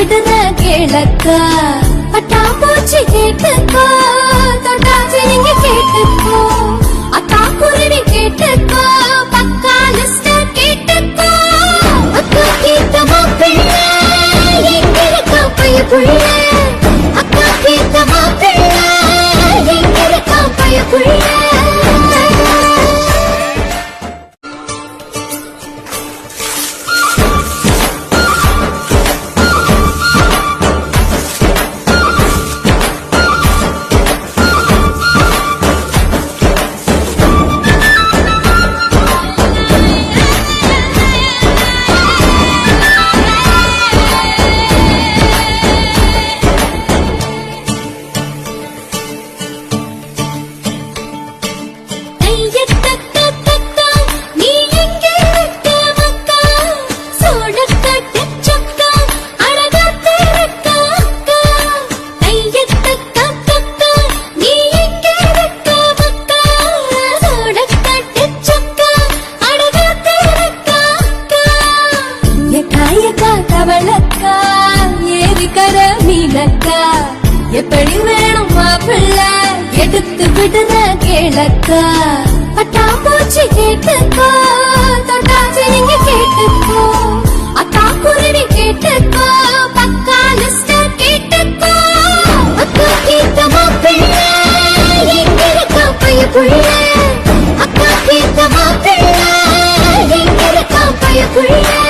விடுற கேளக்கா பட்டாம்பூச்சி கேட்டுக்கோ தொட்டாச்சி நீங்க கேட்டுக்கோ அக்கா குருவி கேட்டுக்கோ பக்கா லிஸ்டர் கேட்டுக்கோ அக்கா கேட்ட மாப்பிள்ள எங்க இருக்கா பைய புள்ள அக்கா கேட்ட மாப்பிள்ள எங்க இருக்கா பைய புள்ள எப்படி வேணும் மாப்பிள்ள எடுத்து விடுற கேளக்கா பட்டாம்பூச்சி கேட்டுக்கோ தொட்டாச்சி நீங்க கேட்டுக்கோ அக்கா குருவி கேட்டுக்கோ பக்கா லிஸ்டர் கேட்டுக்கோ அக்கா கேட்ட மாப்பிள்ள எங்க இருக்கா பைய புள்ள அக்கா கேட்ட மாப்பிள்ள எங்க இருக்கா பைய புள்ள